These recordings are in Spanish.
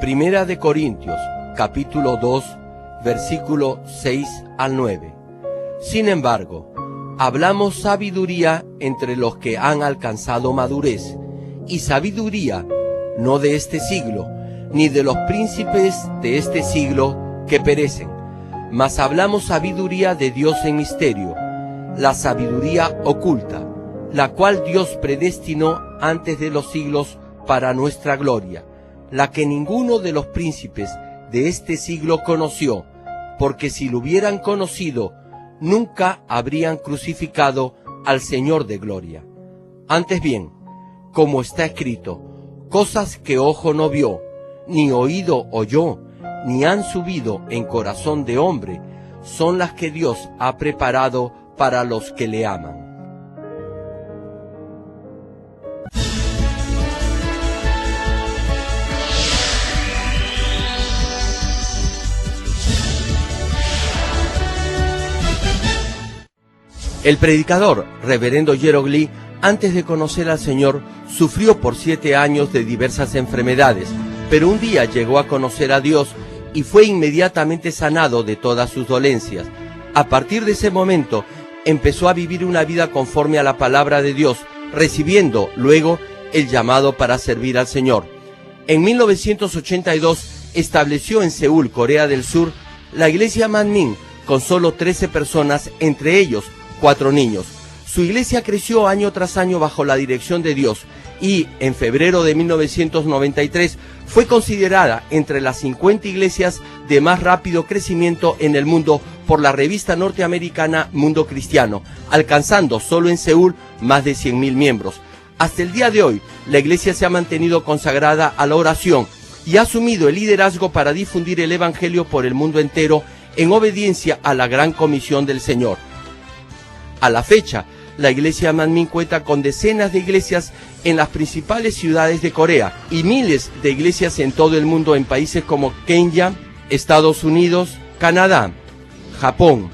Primera de Corintios, capítulo 2, versículo 6 al 9. Sin embargo, hablamos sabiduría entre los que han alcanzado madurez, y sabiduría no de este siglo, ni de los príncipes de este siglo que perecen, mas hablamos sabiduría de Dios en misterio, la sabiduría oculta, la cual Dios predestinó antes de los siglos para nuestra gloria, la que ninguno de los príncipes de este siglo conoció, porque si lo hubieran conocido, nunca habrían crucificado al Señor de gloria. Antes bien, como está escrito, cosas que ojo no vio, ni oído oyó, ni han subido en corazón de hombre, son las que Dios ha preparado para los que le aman. El predicador, reverendo Gerald Lee, antes de conocer al Señor, sufrió por 7 años de diversas enfermedades, pero un día llegó a conocer a Dios y fue inmediatamente sanado de todas sus dolencias. A partir de ese momento, empezó a vivir una vida conforme a la palabra de Dios, recibiendo luego el llamado para servir al Señor. En 1982 estableció en Seúl, Corea del Sur, la iglesia Manmin, con solo 13 personas, entre ellos 4 niños. Su iglesia creció año tras año bajo la dirección de Dios y, en febrero de 1993, fue considerada entre las 50 iglesias de más rápido crecimiento en el mundo por la revista norteamericana Mundo Cristiano, alcanzando solo en Seúl más de 100.000 miembros. Hasta el día de hoy, la iglesia se ha mantenido consagrada a la oración y ha asumido el liderazgo para difundir el evangelio por el mundo entero en obediencia a la gran comisión del Señor. A la fecha, la iglesia Manmin cuenta con decenas de iglesias en las principales ciudades de Corea y miles de iglesias en todo el mundo en países como Kenia, Estados Unidos, Canadá, Japón,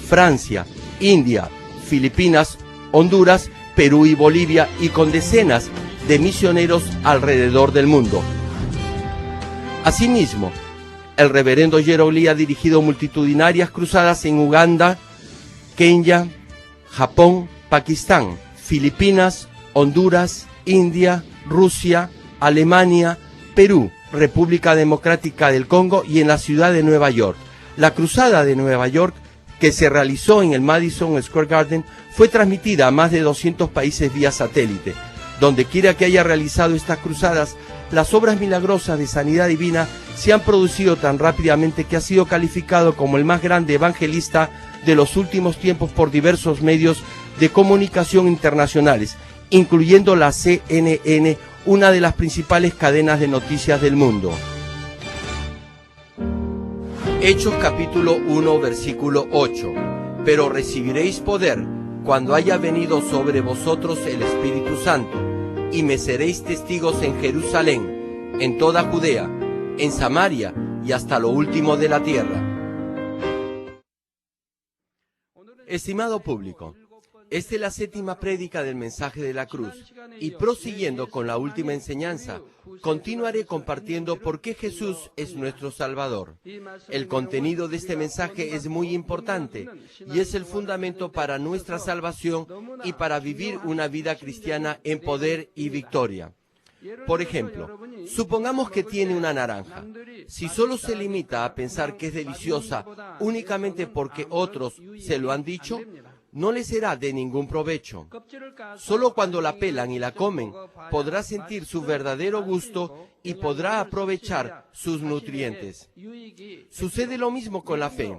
Francia, India, Filipinas, Honduras, Perú y Bolivia, y con decenas de misioneros alrededor del mundo. Asimismo, el reverendo Gerald Lee ha dirigido multitudinarias cruzadas en Uganda, Kenia, Japón, Pakistán, Filipinas, Honduras, India, Rusia, Alemania, Perú, República Democrática del Congo y en la ciudad de Nueva York. La cruzada de Nueva York, que se realizó en el Madison Square Garden, fue transmitida a más de 200 países vía satélite. Donde quiera que haya realizado estas cruzadas, las obras milagrosas de sanidad divina se han producido tan rápidamente que ha sido calificado como el más grande evangelista de los últimos tiempos por diversos medios de comunicación internacionales, incluyendo la CNN, una de las principales cadenas de noticias del mundo. Hechos capítulo 1, versículo 8. Pero recibiréis poder cuando haya venido sobre vosotros el Espíritu Santo, y me seréis testigos en Jerusalén, en toda Judea, en Samaria y hasta lo último de la tierra. Estimado público, esta es la 7ª prédica del mensaje de la cruz, y prosiguiendo con la última enseñanza, continuaré compartiendo por qué Jesús es nuestro Salvador. El contenido de este mensaje es muy importante y es el fundamento para nuestra salvación y para vivir una vida cristiana en poder y victoria. Por ejemplo, supongamos que tiene una naranja. Si solo se limita a pensar que es deliciosa únicamente porque otros se lo han dicho, no le será de ningún provecho. Solo cuando la pelan y la comen, podrá sentir su verdadero gusto y podrá aprovechar sus nutrientes. Sucede lo mismo con la fe.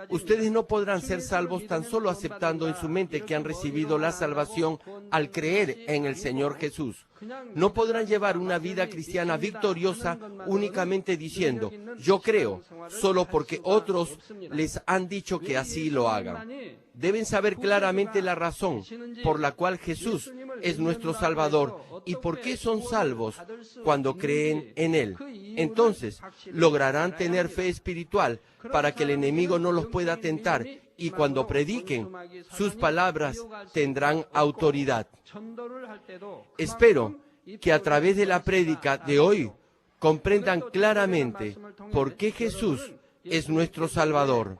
Ustedes no podrán ser salvos tan solo aceptando en su mente que han recibido la salvación al creer en el Señor Jesús. No podrán llevar una vida cristiana victoriosa únicamente diciendo, yo creo, solo porque otros les han dicho que así lo hagan. Deben saber claramente la razón por la cual Jesús es nuestro Salvador y por qué son salvos cuando creen en Él. Entonces, lograrán tener fe espiritual para que el enemigo no los pueda tentar, y cuando prediquen, sus palabras tendrán autoridad. Espero que a través de la prédica de hoy comprendan claramente por qué Jesús es nuestro Salvador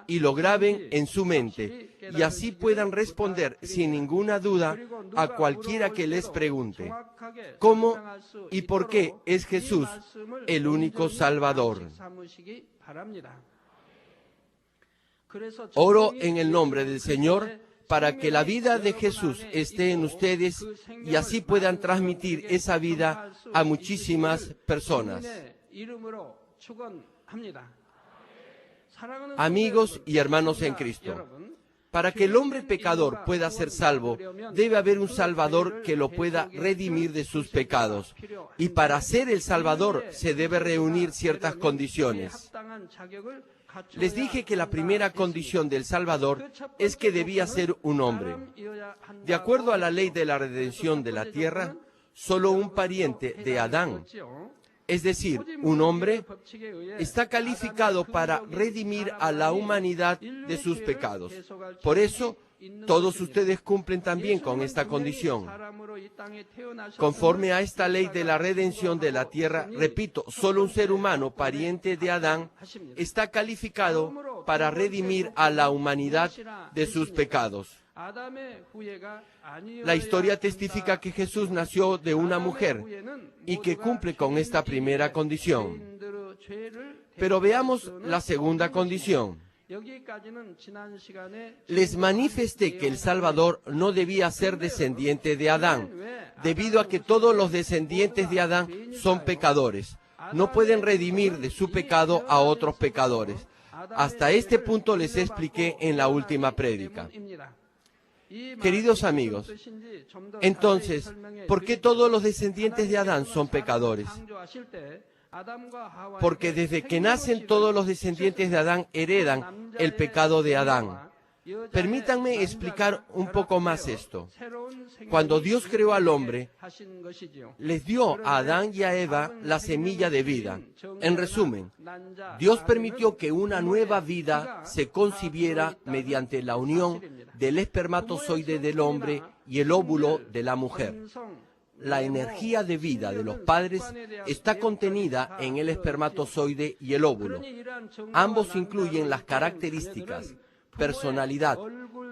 y lo graben en su mente y así puedan responder sin ninguna duda a cualquiera que les pregunte cómo y por qué es Jesús el único Salvador. Oro en el nombre del Señor para que la vida de Jesús esté en ustedes y así puedan transmitir esa vida a muchísimas personas. Amigos y hermanos en Cristo, para que el hombre pecador pueda ser salvo, debe haber un Salvador que lo pueda redimir de sus pecados. Y para ser el Salvador se debe reunir ciertas condiciones. Les dije que la primera condición del Salvador es que debía ser un hombre. De acuerdo a la ley de la redención de la tierra, solo un pariente de Adán, es decir, un hombre, está calificado para redimir a la humanidad de sus pecados. Por eso, todos ustedes cumplen también con esta condición. Conforme a esta ley de la redención de la tierra, repito, solo un ser humano, pariente de Adán, está calificado para redimir a la humanidad de sus pecados. La historia testifica que Jesús nació de una mujer y que cumple con esta primera condición. Pero veamos la segunda condición. Les manifesté que el Salvador no debía ser descendiente de Adán, debido a que todos los descendientes de Adán son pecadores. No pueden redimir de su pecado a otros pecadores. Hasta este punto les expliqué en la última prédica. Queridos amigos, entonces, ¿por qué todos los descendientes de Adán son pecadores? Porque desde que nacen todos los descendientes de Adán heredan el pecado de Adán. Permítanme explicar un poco más esto. Cuando Dios creó al hombre, les dio a Adán y a Eva la semilla de vida. En resumen, Dios permitió que una nueva vida se concibiera mediante la unión del espermatozoide del hombre y el óvulo de la mujer. La energía de vida de los padres está contenida en el espermatozoide y el óvulo. Ambos incluyen las características, personalidad,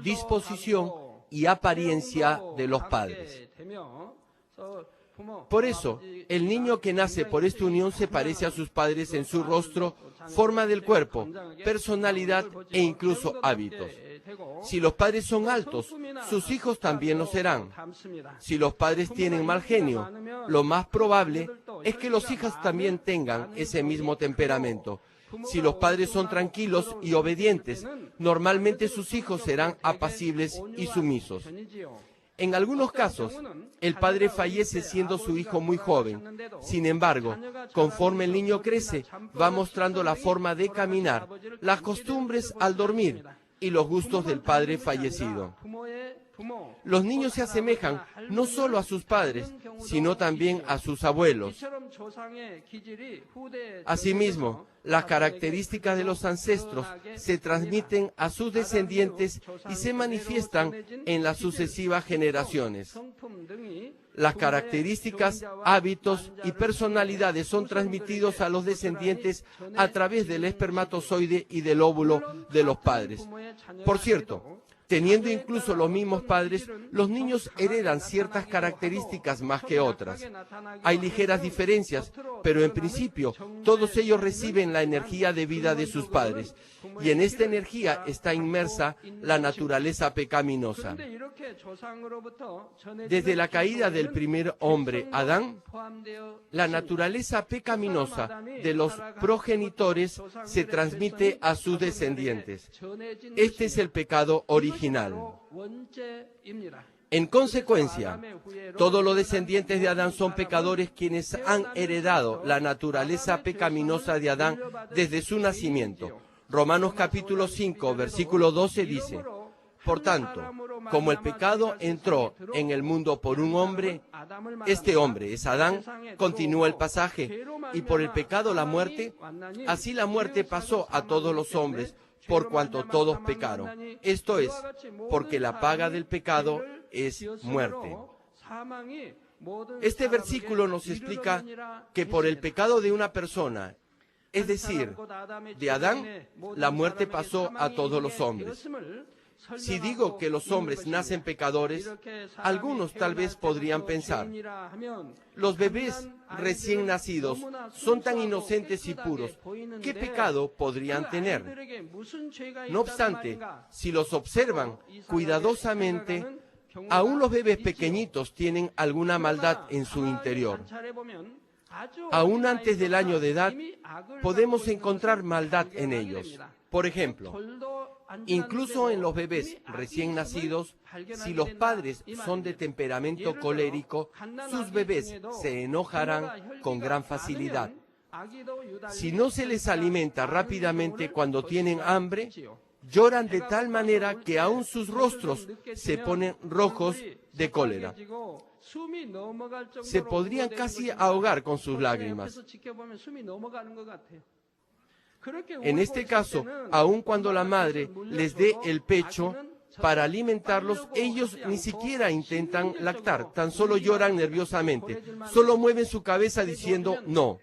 disposición y apariencia de los padres. Por eso, el niño que nace por esta unión se parece a sus padres en su rostro, forma del cuerpo, personalidad e incluso hábitos. Si los padres son altos, sus hijos también lo serán. Si los padres tienen mal genio, lo más probable es que los hijos también tengan ese mismo temperamento. Si los padres son tranquilos y obedientes, normalmente sus hijos serán apacibles y sumisos. En algunos casos, el padre fallece siendo su hijo muy joven. Sin embargo, conforme el niño crece, va mostrando la forma de caminar, las costumbres al dormir y los gustos del padre fallecido. Los niños se asemejan no solo a sus padres, sino también a sus abuelos. Asimismo, las características de los ancestros se transmiten a sus descendientes y se manifiestan en las sucesivas generaciones. Las características, hábitos y personalidades son transmitidos a los descendientes a través del espermatozoide y del óvulo de los padres. Por cierto, teniendo incluso los mismos padres, los niños heredan ciertas características más que otras. Hay ligeras diferencias, pero en principio todos ellos reciben la energía de vida de sus padres, y en esta energía está inmersa la naturaleza pecaminosa. Desde la caída del primer hombre, Adán, la naturaleza pecaminosa de los progenitores se transmite a sus descendientes. Este es el pecado original. En consecuencia, todos los descendientes de Adán son pecadores quienes han heredado la naturaleza pecaminosa de Adán desde su nacimiento. Romanos capítulo 5, versículo 12 dice: por tanto, como el pecado entró en el mundo por un hombre, este hombre es Adán, continúa el pasaje, y por el pecado la muerte, así la muerte pasó a todos los hombres, por cuanto todos pecaron. Esto es, porque la paga del pecado es muerte. Este versículo nos explica que por el pecado de una persona, es decir, de Adán, la muerte pasó a todos los hombres. Si digo que los hombres nacen pecadores, algunos tal vez podrían pensar, los bebés recién nacidos son tan inocentes y puros, ¿qué pecado podrían tener? No obstante, si los observan cuidadosamente, aún los bebés pequeñitos tienen alguna maldad en su interior. Aún antes del año de edad, podemos encontrar maldad en ellos. Por ejemplo, incluso en los bebés recién nacidos, si los padres son de temperamento colérico, sus bebés se enojarán con gran facilidad. Si no se les alimenta rápidamente cuando tienen hambre, lloran de tal manera que aún sus rostros se ponen rojos de cólera. Se podrían casi ahogar con sus lágrimas. En este caso, aun cuando la madre les dé el pecho para alimentarlos, ellos ni siquiera intentan lactar, tan solo lloran nerviosamente, solo mueven su cabeza diciendo no.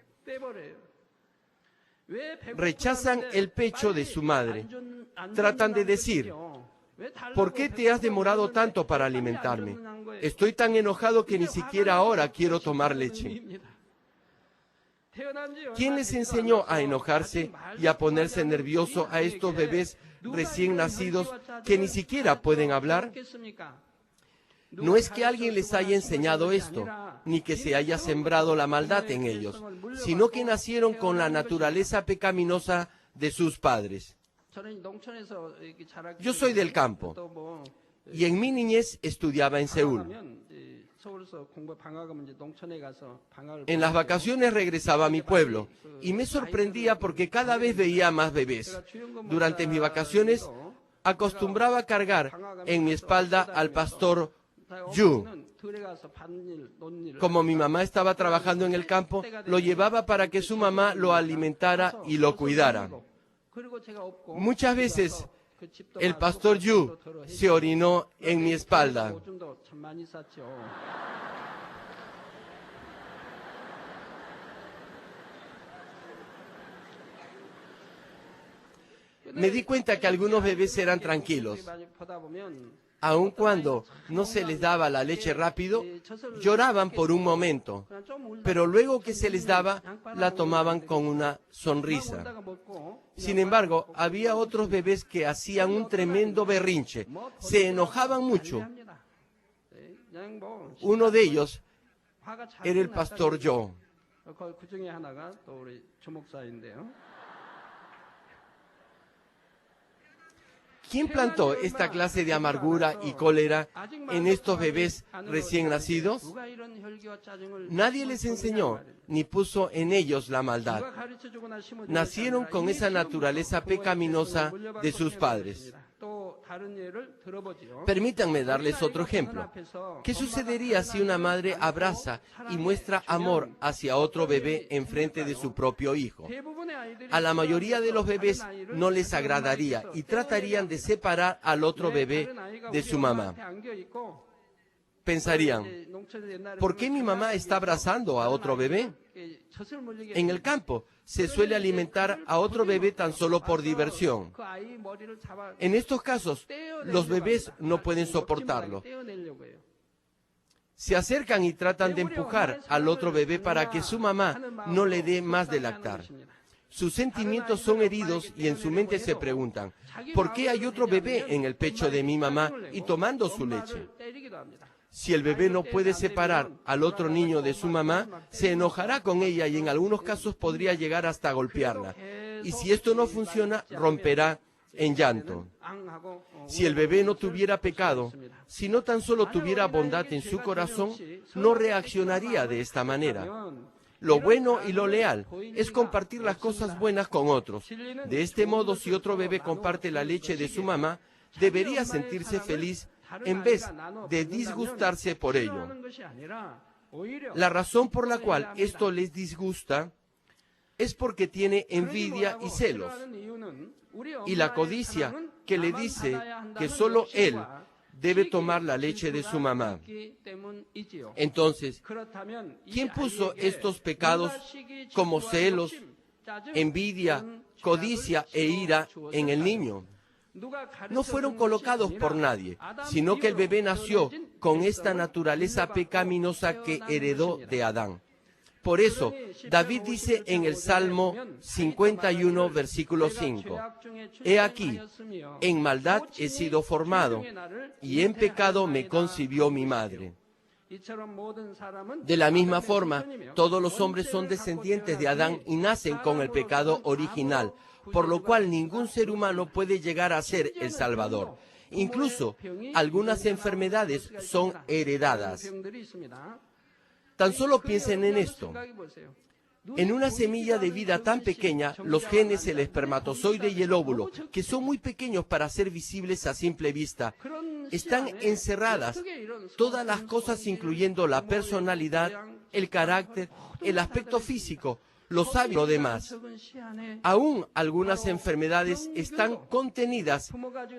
Rechazan el pecho de su madre. Tratan de decir, ¿por qué te has demorado tanto para alimentarme? Estoy tan enojado que ni siquiera ahora quiero tomar leche. ¿Quién les enseñó a enojarse y a ponerse nervioso a estos bebés recién nacidos que ni siquiera pueden hablar? No es que alguien les haya enseñado esto, ni que se haya sembrado la maldad en ellos, sino que nacieron con la naturaleza pecaminosa de sus padres. Yo soy del campo, y en mi niñez estudiaba en Seúl. En las vacaciones regresaba a mi pueblo y me sorprendía porque cada vez veía más bebés. Durante mis vacaciones acostumbraba cargar en mi espalda al pastor Yu. Como mi mamá estaba trabajando en el campo, lo llevaba para que su mamá lo alimentara y lo cuidara. Muchas veces el pastor Yu se orinó en mi espalda. Me di cuenta que algunos bebés eran tranquilos. Aun cuando no se les daba la leche rápido, lloraban por un momento, pero luego que se les daba, la tomaban con una sonrisa. Sin embargo, había otros bebés que hacían un tremendo berrinche, se enojaban mucho. Uno de ellos era el pastor Joe. ¿Quién plantó esta clase de amargura y cólera en estos bebés recién nacidos? Nadie les enseñó ni puso en ellos la maldad. Nacieron con esa naturaleza pecaminosa de sus padres. Permítanme darles otro ejemplo. ¿Qué sucedería si una madre abraza y muestra amor hacia otro bebé en frente de su propio hijo? A la mayoría de los bebés no les agradaría y tratarían de separar al otro bebé de su mamá. Pensarían, ¿por qué mi mamá está abrazando a otro bebé? En el campo se suele alimentar a otro bebé tan solo por diversión. En estos casos, los bebés no pueden soportarlo. Se acercan y tratan de empujar al otro bebé para que su mamá no le dé más de lactar. Sus sentimientos son heridos y en su mente se preguntan, ¿por qué hay otro bebé en el pecho de mi mamá y tomando su leche? Si el bebé no puede separar al otro niño de su mamá, se enojará con ella y en algunos casos podría llegar hasta golpearla. Y si esto no funciona, romperá en llanto. Si el bebé no tuviera pecado, si no tan solo tuviera bondad en su corazón, no reaccionaría de esta manera. Lo bueno y lo leal es compartir las cosas buenas con otros. De este modo, si otro bebé comparte la leche de su mamá, debería sentirse feliz en vez de disgustarse por ello. La razón por la cual esto les disgusta es porque tiene envidia y celos. Y la codicia que le dice que solo él debe tomar la leche de su mamá. Entonces, ¿quién puso estos pecados como celos, envidia, codicia e ira en el niño? No fueron colocados por nadie, sino que el bebé nació con esta naturaleza pecaminosa que heredó de Adán. Por eso, David dice en el Salmo 51, versículo 5, «He aquí, en maldad he sido formado, y en pecado me concibió mi madre». De la misma forma, todos los hombres son descendientes de Adán y nacen con el pecado original, por lo cual ningún ser humano puede llegar a ser el Salvador. Incluso, algunas enfermedades son heredadas. Tan solo piensen en esto. En una semilla de vida tan pequeña, los genes, el espermatozoide y el óvulo, que son muy pequeños para ser visibles a simple vista, están encerradas todas las cosas, incluyendo la personalidad, el carácter, el aspecto físico, los hábitos y lo demás. Aún algunas enfermedades están contenidas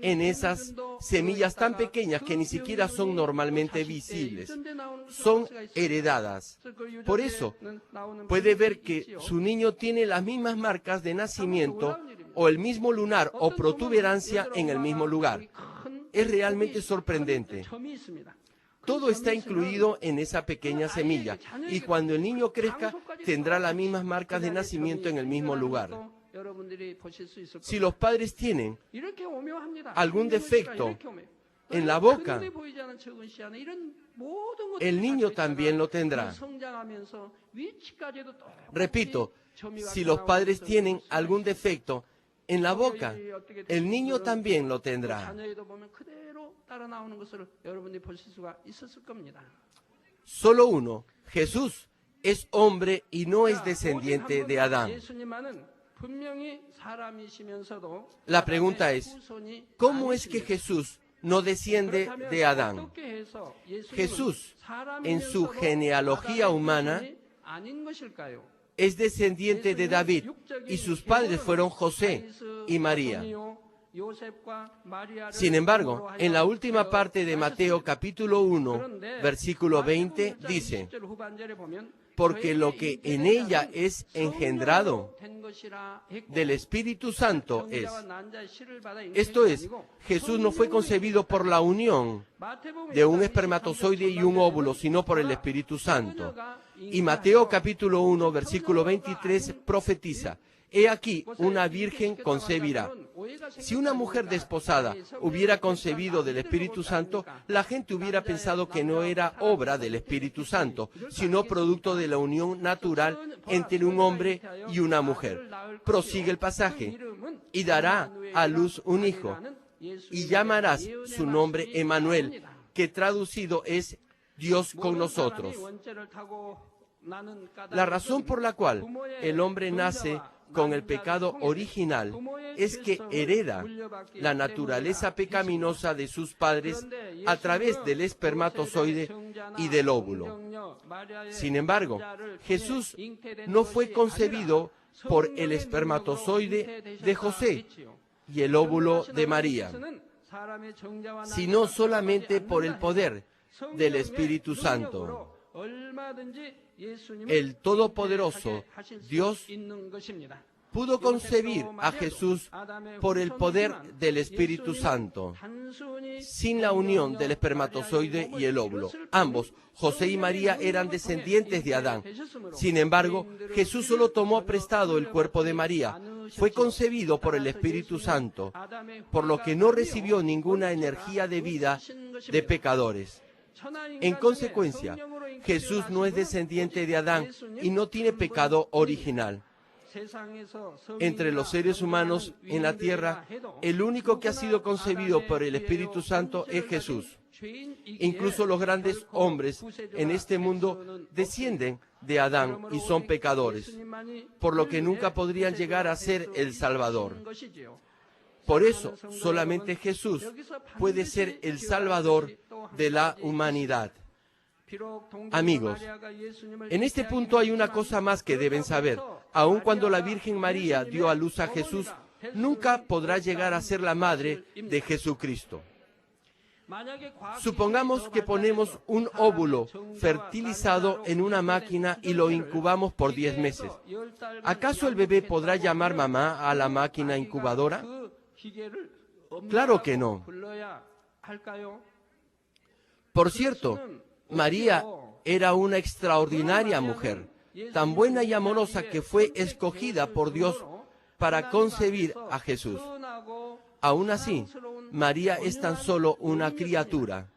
en esas semillas tan pequeñas que ni siquiera son normalmente visibles. Son heredadas. Por eso, puede ver que su niño tiene las mismas marcas de nacimiento o el mismo lunar o protuberancia en el mismo lugar. Es realmente sorprendente. Todo está incluido en esa pequeña semilla, y cuando el niño crezca, tendrá las mismas marcas de nacimiento en el mismo lugar. Si los padres tienen algún defecto en la boca, el niño también lo tendrá. Repito, si los padres tienen algún defecto en la boca, el niño también lo tendrá. Solo uno, Jesús, es hombre y no es descendiente de Adán. La pregunta es, ¿cómo es que Jesús no desciende de Adán? Jesús, en su genealogía humana, es descendiente de David, y sus padres fueron José y María. Sin embargo, en la última parte de Mateo capítulo 1, versículo 20, dice, porque lo que en ella es engendrado del Espíritu Santo es. Esto es, Jesús no fue concebido por la unión de un espermatozoide y un óvulo, sino por el Espíritu Santo. Y Mateo capítulo 1, versículo 23 profetiza, he aquí, una virgen concebirá. Si una mujer desposada hubiera concebido del Espíritu Santo, la gente hubiera pensado que no era obra del Espíritu Santo, sino producto de la unión natural entre un hombre y una mujer. Prosigue el pasaje, y dará a luz un hijo, y llamarás su nombre Emmanuel, que traducido es Dios con nosotros. La razón por la cual el hombre nace con el pecado original es que hereda la naturaleza pecaminosa de sus padres a través del espermatozoide y del óvulo. Sin embargo, Jesús no fue concebido por el espermatozoide de José y el óvulo de María, sino solamente por el poder del Espíritu Santo. El Todopoderoso Dios pudo concebir a Jesús por el poder del Espíritu Santo, sin la unión del espermatozoide y el óvulo. Ambos, José y María, eran descendientes de Adán. Sin embargo, Jesús solo tomó prestado el cuerpo de María. Fue concebido por el Espíritu Santo, por lo que no recibió ninguna energía de vida de pecadores. En consecuencia, Jesús no es descendiente de Adán y no tiene pecado original. Entre los seres humanos en la tierra, el único que ha sido concebido por el Espíritu Santo es Jesús. Incluso los grandes hombres en este mundo descienden de Adán y son pecadores, por lo que nunca podrían llegar a ser el Salvador. Por eso, solamente Jesús puede ser el Salvador de la humanidad. Amigos, en este punto hay una cosa más que deben saber. Aun cuando la Virgen María dio a luz a Jesús, nunca podrá llegar a ser la madre de Jesucristo. Supongamos que ponemos un óvulo fertilizado en una máquina y lo incubamos por 10 meses. ¿Acaso el bebé podrá llamar mamá a la máquina incubadora? Claro que no. Por cierto, María era una extraordinaria mujer, tan buena y amorosa que fue escogida por Dios para concebir a Jesús. Aún así, María es tan solo una criatura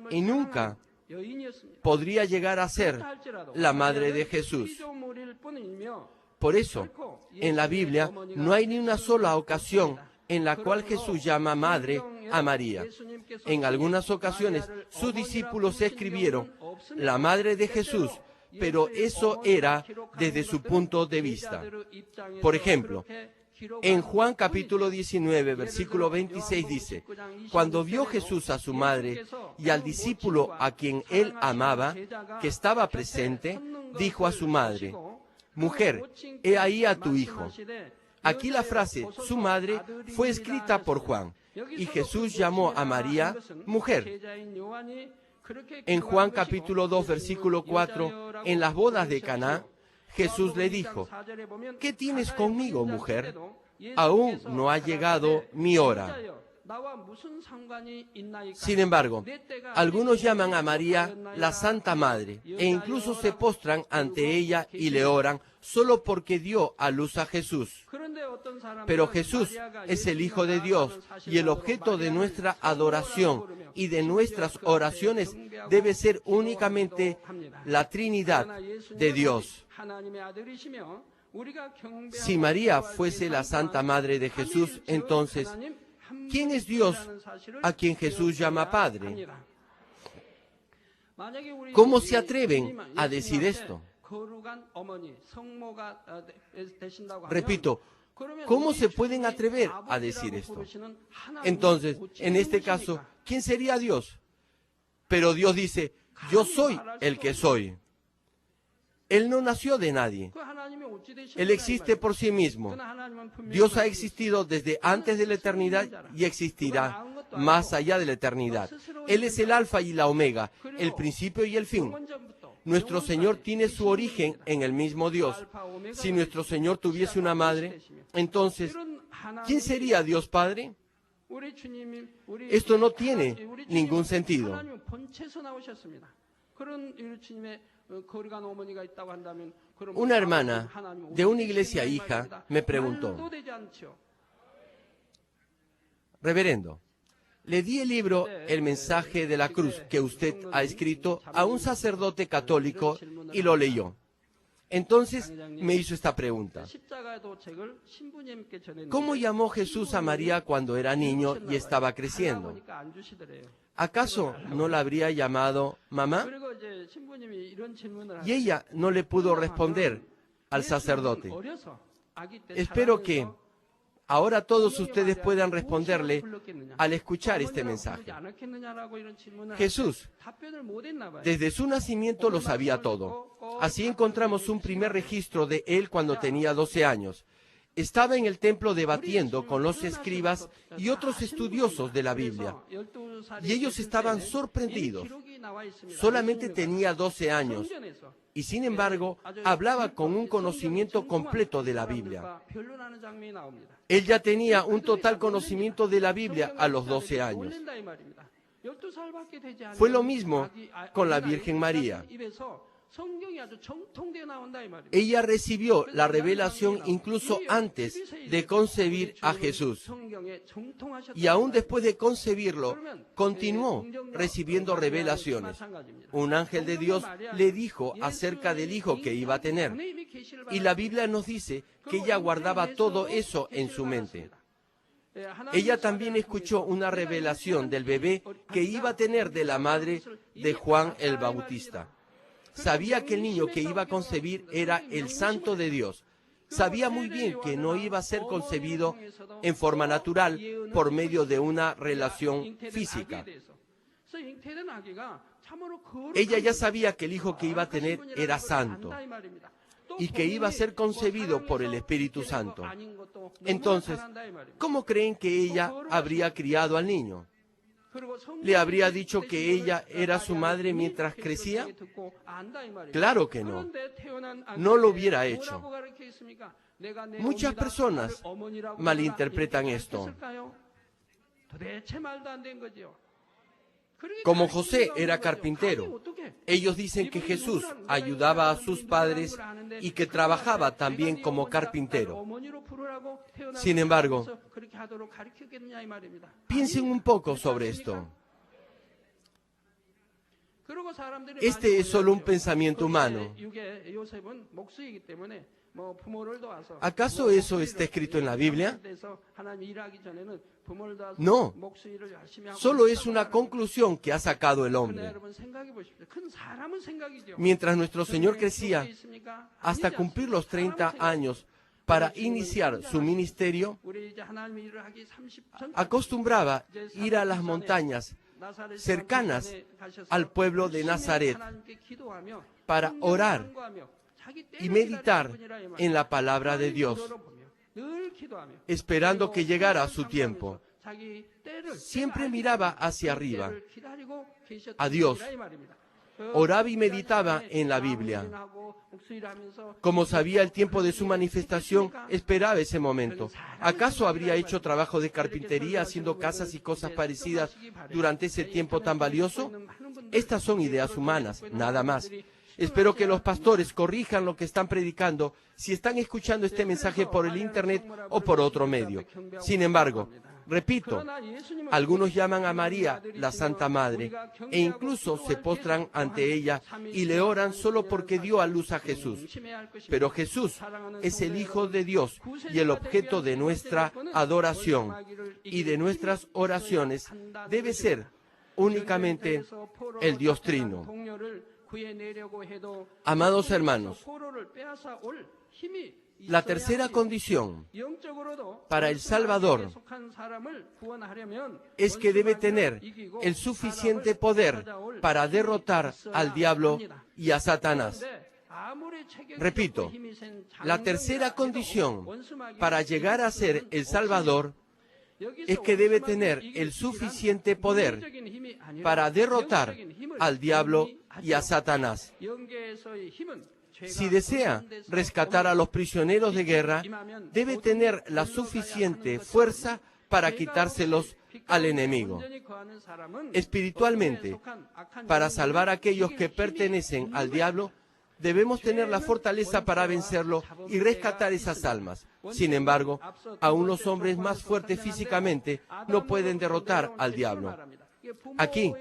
y nunca podría llegar a ser la madre de Jesús. Por eso, en la Biblia no hay ni una sola ocasión en la cual Jesús llama madre a María. En algunas ocasiones, sus discípulos escribieron la madre de Jesús, pero eso era desde su punto de vista. Por ejemplo, en Juan capítulo 19, versículo 26 dice, cuando vio Jesús a su madre y al discípulo a quien él amaba, que estaba presente, dijo a su madre, mujer, he ahí a tu hijo. Aquí la frase, su madre, fue escrita por Juan, y Jesús llamó a María mujer. En Juan capítulo 2, versículo 4, en las bodas de Caná, Jesús le dijo, ¿qué tienes conmigo, mujer? Aún no ha llegado mi hora. Sin embargo, algunos llaman a María la Santa Madre e incluso se postran ante ella y le oran solo porque dio a luz a Jesús. Pero Jesús es el Hijo de Dios y el objeto de nuestra adoración y de nuestras oraciones debe ser únicamente la Trinidad de Dios. Si María fuese la Santa Madre de Jesús, entonces, ¿quién es Dios a quien Jesús llama Padre? ¿Cómo se atreven a decir esto? Repito, ¿cómo se pueden atrever a decir esto? Entonces, en este caso, ¿quién sería Dios? Pero Dios dice, yo soy el que soy. Él no nació de nadie. Él existe por sí mismo. Dios ha existido desde antes de la eternidad y existirá más allá de la eternidad. Él es el alfa y la omega, el principio y el fin. Nuestro Señor tiene su origen en el mismo Dios. Si nuestro Señor tuviese una madre, entonces, ¿quién sería Dios Padre? Esto no tiene ningún sentido. Una hermana de una iglesia hija me preguntó, reverendo, le di el libro El mensaje de la cruz que usted ha escrito a un sacerdote católico y lo leyó. Entonces me hizo esta pregunta. ¿Cómo llamó Jesús a María cuando era niño y estaba creciendo? ¿Acaso no la habría llamado mamá? Y ella no le pudo responder al sacerdote. Espero que ahora todos ustedes puedan responderle al escuchar este mensaje. Jesús, desde su nacimiento lo sabía todo. Así encontramos un primer registro de él cuando tenía 12 años. Estaba en el templo debatiendo con los escribas y otros estudiosos de la Biblia. Y ellos estaban sorprendidos. Solamente tenía 12 años. Y sin embargo, hablaba con un conocimiento completo de la Biblia. Él ya tenía un total conocimiento de la Biblia a los 12 años. Fue lo mismo con la Virgen María. Ella recibió la revelación incluso antes de concebir a Jesús. Y aún después de concebirlo, continuó recibiendo revelaciones. Un ángel de Dios le dijo acerca del hijo que iba a tener. Y la Biblia nos dice que ella guardaba todo eso en su mente. Ella también escuchó una revelación del bebé que iba a tener de la madre de Juan el Bautista. Sabía que el niño que iba a concebir era el Santo de Dios. Sabía muy bien que no iba a ser concebido en forma natural por medio de una relación física. Ella ya sabía que el hijo que iba a tener era santo y que iba a ser concebido por el Espíritu Santo. Entonces, ¿cómo creen que ella habría criado al niño? ¿Le habría dicho que ella era su madre mientras crecía? Claro que no. No lo hubiera hecho. Muchas personas malinterpretan esto. Como José era carpintero, ellos dicen que Jesús ayudaba a sus padres y que trabajaba también como carpintero. Sin embargo, piensen un poco sobre esto. Este es solo un pensamiento humano. ¿Acaso eso está escrito en la Biblia? No, solo es una conclusión que ha sacado el hombre. Mientras nuestro Señor crecía hasta cumplir los 30 años para iniciar su ministerio, acostumbraba ir a las montañas cercanas al pueblo de Nazaret para orar y meditar en la palabra de Dios, esperando que llegara su tiempo. Siempre miraba hacia arriba, a Dios. Oraba y meditaba en la Biblia. Como sabía el tiempo de su manifestación, esperaba ese momento. ¿Acaso habría hecho trabajo de carpintería haciendo casas y cosas parecidas durante ese tiempo tan valioso? Estas son ideas humanas, nada más. Espero que los pastores corrijan lo que están predicando si están escuchando este mensaje por el internet o por otro medio. Sin embargo, repito, algunos llaman a María la Santa Madre e incluso se postran ante ella y le oran solo porque dio a luz a Jesús. Pero Jesús es el Hijo de Dios y el objeto de nuestra adoración y de nuestras oraciones debe ser únicamente el Dios Trino. Amados hermanos, la tercera condición para el Salvador es que debe tener el suficiente poder para derrotar al diablo y a Satanás. Repito, la tercera condición para llegar a ser el Salvador es que debe tener el suficiente poder para derrotar al diablo y a Satanás. Si desea rescatar a los prisioneros de guerra, debe tener la suficiente fuerza para quitárselos al enemigo. Espiritualmente, para salvar a aquellos que pertenecen al diablo, debemos tener la fortaleza para vencerlo y rescatar esas almas. Sin embargo, aún los hombres más fuertes físicamente no pueden derrotar al diablo. Aquí,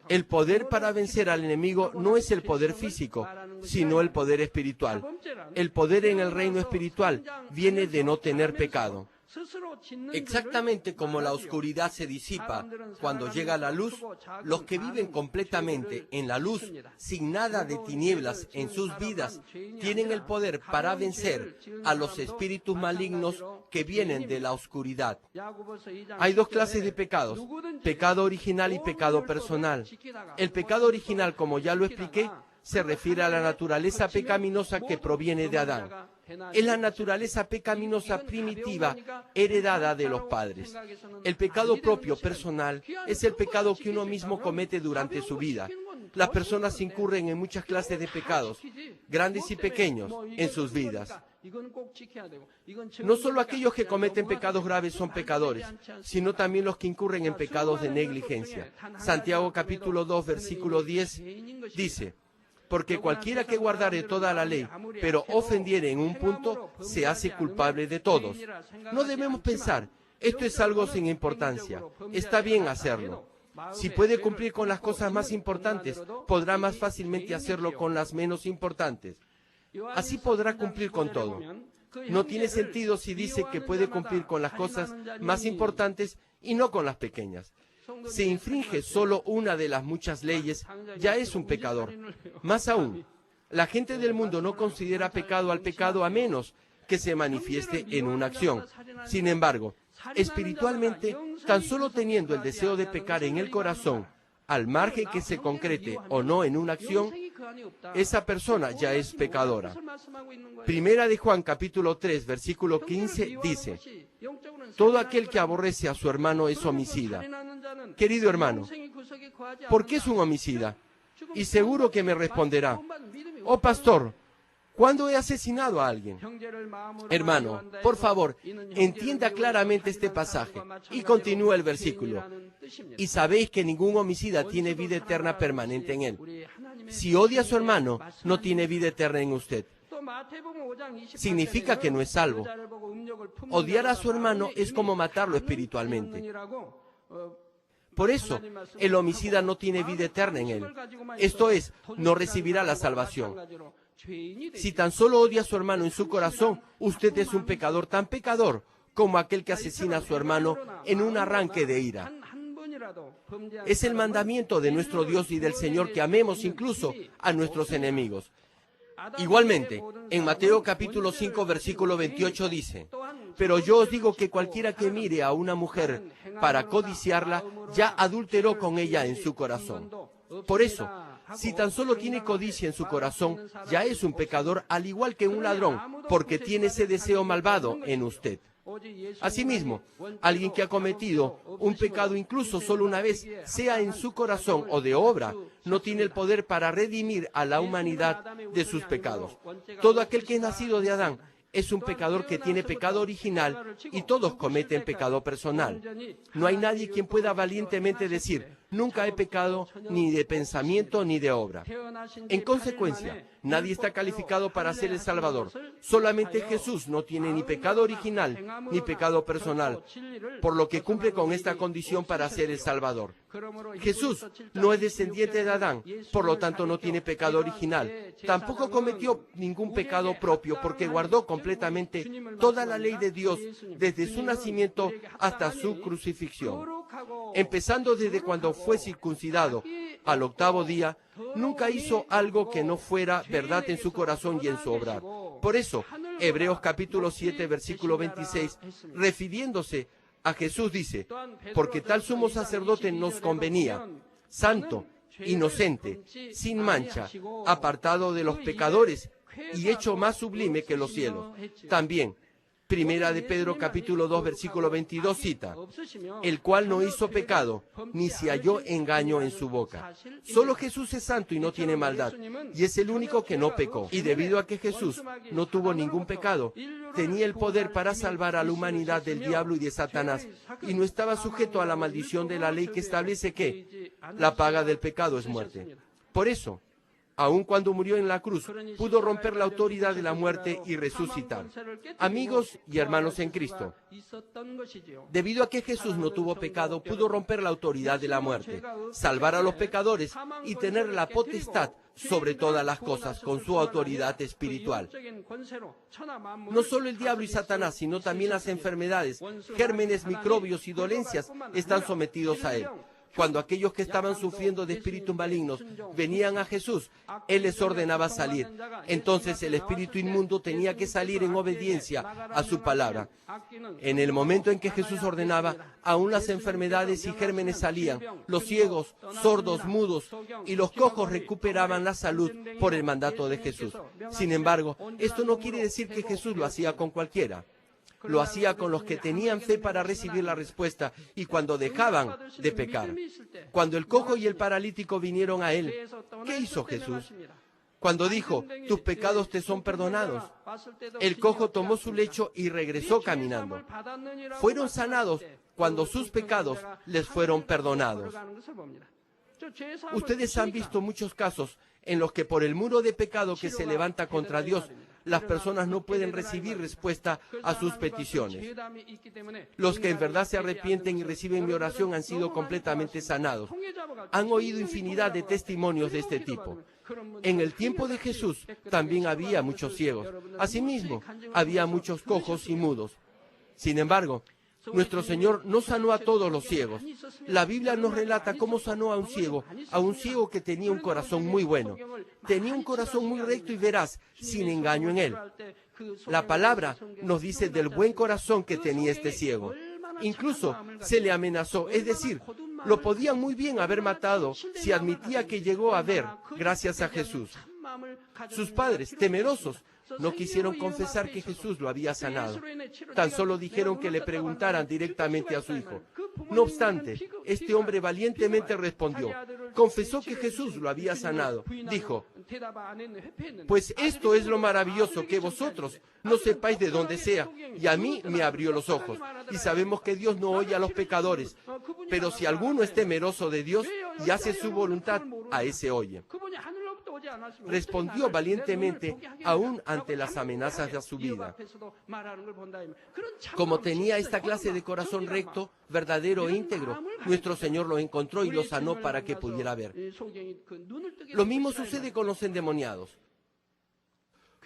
el poder para vencer al enemigo no es el poder físico, sino el poder espiritual. El poder en el reino espiritual viene de no tener pecado. Exactamente como la oscuridad se disipa cuando llega la luz, los que viven completamente en la luz, sin nada de tinieblas en sus vidas, tienen el poder para vencer a los espíritus malignos que vienen de la oscuridad. Hay dos clases de pecados, pecado original y pecado personal. El pecado original, como ya lo expliqué, se refiere a la naturaleza pecaminosa que proviene de Adán. Es la naturaleza pecaminosa primitiva heredada de los padres. El pecado propio personal es el pecado que uno mismo comete durante su vida. Las personas incurren en muchas clases de pecados, grandes y pequeños, en sus vidas. No solo aquellos que cometen pecados graves son pecadores, sino también los que incurren en pecados de negligencia. Santiago capítulo 2, versículo 10 dice: porque cualquiera que guardare toda la ley, pero ofendiere en un punto, se hace culpable de todos. No debemos pensar, esto es algo sin importancia, está bien hacerlo. Si puede cumplir con las cosas más importantes, podrá más fácilmente hacerlo con las menos importantes. Así podrá cumplir con todo. No tiene sentido si dice que puede cumplir con las cosas más importantes y no con las pequeñas. Si infringe solo una de las muchas leyes, ya es un pecador. Más aún, la gente del mundo no considera pecado al pecado a menos que se manifieste en una acción. Sin embargo, espiritualmente, tan solo teniendo el deseo de pecar en el corazón, al margen que se concrete o no en una acción, esa persona ya es pecadora. Primera de Juan capítulo 3, versículo 15 dice: todo aquel que aborrece a su hermano es homicida. querido hermano, ¿por qué es un homicida? Y seguro que me responderá, oh pastor, ¿cuándo he asesinado a alguien? Hermano, por favor, entienda claramente este pasaje y continúa el versículo. Y sabéis que ningún homicida tiene vida eterna permanente en él. Si odia a su hermano, no tiene vida eterna en usted. Significa que no es salvo. Odiar a su hermano es como matarlo espiritualmente. Por eso, el homicida no tiene vida eterna en él. Esto es, no recibirá la salvación. Si tan solo odia a su hermano en su corazón, usted es un pecador tan pecador como aquel que asesina a su hermano en un arranque de ira. Es el mandamiento de nuestro Dios y del Señor que amemos incluso a nuestros enemigos. Igualmente, en Mateo capítulo 5, versículo 28 dice, pero yo os digo que cualquiera que mire a una mujer para codiciarla, ya adulteró con ella en su corazón. Por eso, si tan solo tiene codicia en su corazón, ya es un pecador al igual que un ladrón, porque tiene ese deseo malvado en usted. Asimismo, alguien que ha cometido un pecado incluso solo una vez, sea en su corazón o de obra, no tiene el poder para redimir a la humanidad de sus pecados. Todo aquel que es nacido de Adán es un pecador que tiene pecado original y todos cometen pecado personal. No hay nadie quien pueda valientemente decir, nunca he pecado ni de pensamiento ni de obra. En consecuencia, nadie está calificado para ser el Salvador. Solamente Jesús no tiene ni pecado original ni pecado personal, por lo que cumple con esta condición para ser el Salvador. Jesús no es descendiente de Adán, por lo tanto no tiene pecado original. Tampoco cometió ningún pecado propio porque guardó completamente toda la ley de Dios desde su nacimiento hasta su crucifixión. Empezando desde cuando fue circuncidado al octavo día, nunca hizo algo que no fuera verdad en su corazón y en su obrar. Por eso, Hebreos capítulo 7, versículo 26, refiriéndose a Jesús dice, porque tal sumo sacerdote nos convenía, santo, inocente, sin mancha, apartado de los pecadores y hecho más sublime que los cielos. También, Primera de Pedro capítulo 2 versículo 22 cita, el cual no hizo pecado, ni se halló engaño en su boca. Solo Jesús es santo y no tiene maldad, y es el único que no pecó. Y debido a que Jesús no tuvo ningún pecado, tenía el poder para salvar a la humanidad del diablo y de Satanás, y no estaba sujeto a la maldición de la ley que establece que la paga del pecado es muerte. Por eso, aun cuando murió en la cruz, pudo romper la autoridad de la muerte y resucitar. Amigos y hermanos en Cristo, debido a que Jesús no tuvo pecado, pudo romper la autoridad de la muerte, salvar a los pecadores y tener la potestad sobre todas las cosas con su autoridad espiritual. No solo el diablo y Satanás, sino también las enfermedades, gérmenes, microbios y dolencias están sometidos a él. Cuando aquellos que estaban sufriendo de espíritus malignos venían a Jesús, Él les ordenaba salir. Entonces el espíritu inmundo tenía que salir en obediencia a su palabra. En el momento en que Jesús ordenaba, aún las enfermedades y gérmenes salían. Los ciegos, sordos, mudos y los cojos recuperaban la salud por el mandato de Jesús. Sin embargo, esto no quiere decir que Jesús lo hacía con cualquiera. Lo hacía con los que tenían fe para recibir la respuesta y cuando dejaban de pecar. Cuando el cojo y el paralítico vinieron a él, ¿qué hizo Jesús? Cuando dijo, tus pecados te son perdonados, el cojo tomó su lecho y regresó caminando. Fueron sanados cuando sus pecados les fueron perdonados. Ustedes han visto muchos casos en los que por el muro de pecado que se levanta contra Dios, las personas no pueden recibir respuesta a sus peticiones. Los que en verdad se arrepienten y reciben mi oración han sido completamente sanados. Han oído infinidad de testimonios de este tipo. En el tiempo de Jesús también había muchos ciegos. Asimismo, había muchos cojos y mudos. Sin embargo, nuestro Señor no sanó a todos los ciegos. La Biblia nos relata cómo sanó a un ciego que tenía un corazón muy bueno. Tenía un corazón muy recto y veraz, sin engaño en él. La palabra nos dice del buen corazón que tenía este ciego. Incluso se le amenazó, es decir, lo podían muy bien haber matado si admitía que llegó a ver gracias a Jesús. Sus padres, temerosos, no quisieron confesar que Jesús lo había sanado. Tan solo dijeron que le preguntaran directamente a su hijo. No obstante, este hombre valientemente respondió, confesó que Jesús lo había sanado. Dijo, pues esto es lo maravilloso, que vosotros no sepáis de dónde sea, y a mí me abrió los ojos. Y sabemos que Dios no oye a los pecadores, pero si alguno es temeroso de Dios y hace su voluntad, a ese oye. Respondió valientemente aún ante las amenazas de su vida. Como tenía esta clase de corazón recto, verdadero e íntegro, nuestro Señor lo encontró y lo sanó para que pudiera ver. Lo mismo sucede con los endemoniados.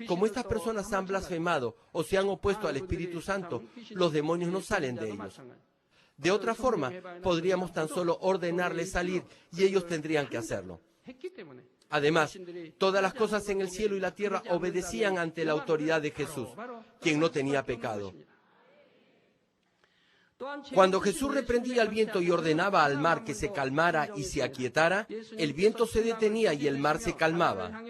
Como estas personas han blasfemado o se han opuesto al Espíritu Santo, los demonios no salen de ellos. De otra forma, podríamos tan solo ordenarles salir y ellos tendrían que hacerlo. Además, todas las cosas en el cielo y la tierra obedecían ante la autoridad de Jesús, quien no tenía pecado. Cuando Jesús reprendía al viento y ordenaba al mar que se calmara y se aquietara, el viento se detenía y el mar se calmaba.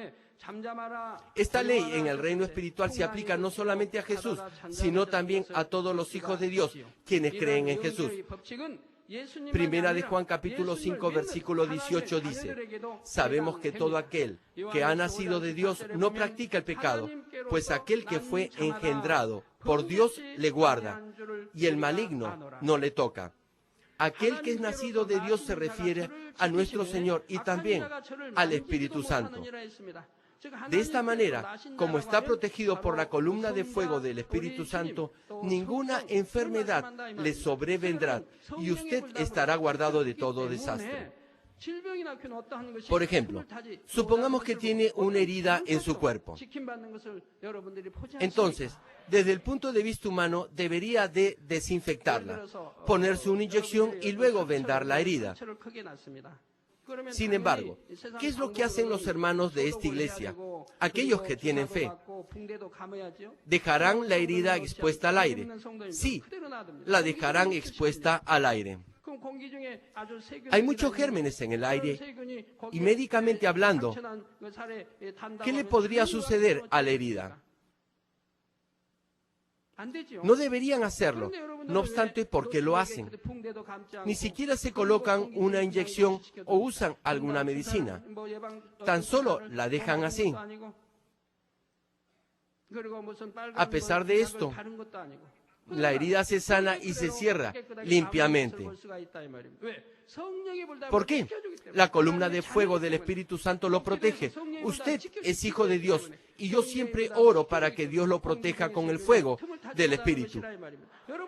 Esta ley en el reino espiritual se aplica no solamente a Jesús, sino también a todos los hijos de Dios, quienes creen en Jesús. Primera de Juan capítulo 5 versículo 18 dice, sabemos que todo aquel que ha nacido de Dios no practica el pecado, pues aquel que fue engendrado por Dios le guarda, y el maligno no le toca. Aquel que es nacido de Dios se refiere a nuestro Señor y también al Espíritu Santo. De esta manera, como está protegido por la columna de fuego del Espíritu Santo, ninguna enfermedad le sobrevendrá y usted estará guardado de todo desastre. Por ejemplo, supongamos que tiene una herida en su cuerpo. Entonces, desde el punto de vista humano, debería de desinfectarla, ponerse una inyección y luego vendar la herida. Sin embargo, ¿qué es lo que hacen los hermanos de esta iglesia? Aquellos que tienen fe. ¿Dejarán la herida expuesta al aire? Sí, la dejarán expuesta al aire. Hay muchos gérmenes en el aire y médicamente hablando, ¿qué le podría suceder a la herida? No deberían hacerlo, no obstante, ¿por qué lo hacen? Ni siquiera se colocan una inyección o usan alguna medicina. Tan solo la dejan así. A pesar de esto, la herida se sana y se cierra limpiamente. ¿Por qué? La columna de fuego del Espíritu Santo lo protege. Usted es hijo de Dios y yo siempre oro para que Dios lo proteja con el fuego del Espíritu.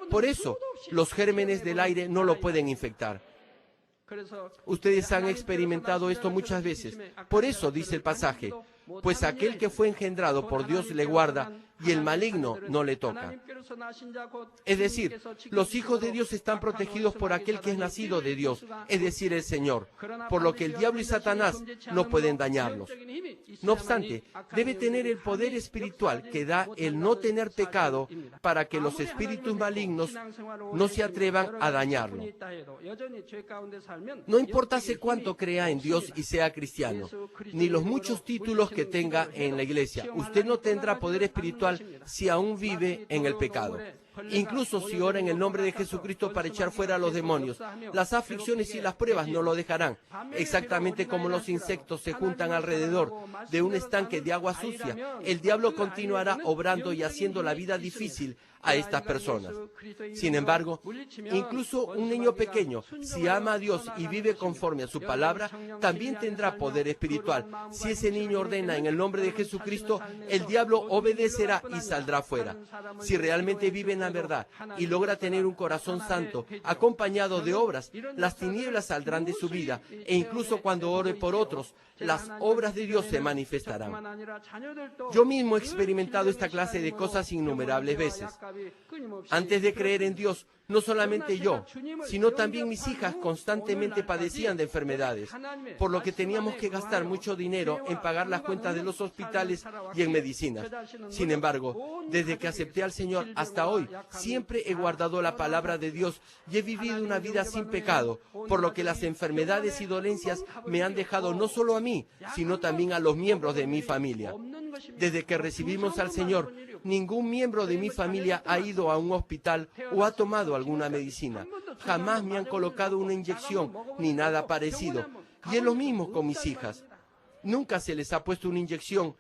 Por eso, los gérmenes del aire no lo pueden infectar. Ustedes han experimentado esto muchas veces. Por eso dice el pasaje, pues aquel que fue engendrado por Dios le guarda y el maligno no le toca. Es decir, los hijos de Dios están protegidos por aquel que es nacido de Dios, es decir, el Señor, por lo que el diablo y Satanás no pueden dañarlos. No obstante, debe tener el poder espiritual que da el no tener pecado para que los espíritus malignos no se atrevan a dañarlo. No importa hace cuánto crea en Dios y sea cristiano, ni los muchos títulos que tenga en la iglesia, usted no tendrá poder espiritual si aún vive en el pecado. Incluso si ora en el nombre de Jesucristo para echar fuera a los demonios, las aflicciones y las pruebas no lo dejarán. Exactamente como los insectos se juntan alrededor de un estanque de agua sucia, el diablo continuará obrando y haciendo la vida difícil a estas personas. Sin embargo, incluso un niño pequeño, si ama a Dios y vive conforme a su palabra, también tendrá poder espiritual. Si ese niño ordena en el nombre de Jesucristo, el diablo obedecerá y saldrá fuera. Si realmente vive en la verdad y logra tener un corazón santo, acompañado de obras, las tinieblas saldrán de su vida, e incluso cuando ore por otros, las obras de Dios se manifestarán. Yo mismo he experimentado esta clase de cosas innumerables veces. Antes de creer en Dios, no solamente yo, sino también mis hijas constantemente padecían de enfermedades, por lo que teníamos que gastar mucho dinero en pagar las cuentas de los hospitales y en medicinas. Sin embargo, desde que acepté al Señor hasta hoy, siempre he guardado la palabra de Dios y he vivido una vida sin pecado, por lo que las enfermedades y dolencias me han dejado no solo a mí, sino también a los miembros de mi familia. Desde que recibimos al Señor, ningún miembro de mi familia ha ido a un hospital o ha tomado alguna medicina. jamás me han colocado una inyección ni nada parecido. Y es lo mismo con mis hijas. Nunca se les ha puesto una inyección,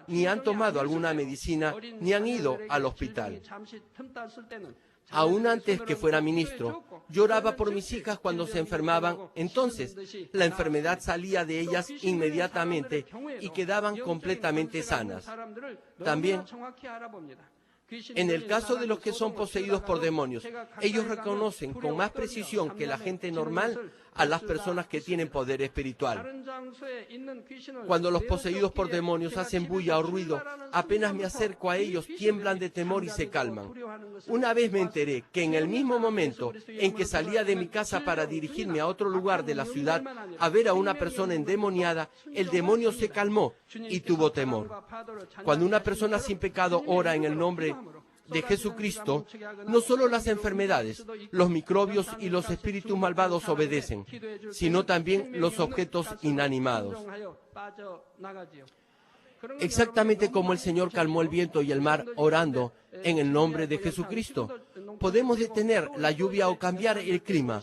ni han tomado alguna medicina, ni han ido al hospital. Aún antes que fuera ministro, lloraba por mis hijas cuando se enfermaban. Entonces, la enfermedad salía de ellas inmediatamente y quedaban completamente sanas. También, en el caso de los que son poseídos por demonios, ellos reconocen con más precisión que la gente normal a las personas que tienen poder espiritual. Cuando los poseídos por demonios hacen bulla o ruido, apenas me acerco a ellos, tiemblan de temor y se calman. Una vez me enteré que en el mismo momento en que salía de mi casa para dirigirme a otro lugar de la ciudad a ver a una persona endemoniada, el demonio se calmó y tuvo temor. Cuando una persona sin pecado ora en el nombre de Jesucristo, no solo las enfermedades, los microbios y los espíritus malvados obedecen, sino también los objetos inanimados. Exactamente como el Señor calmó el viento y el mar orando en el nombre de Jesucristo. Podemos detener la lluvia o cambiar el clima.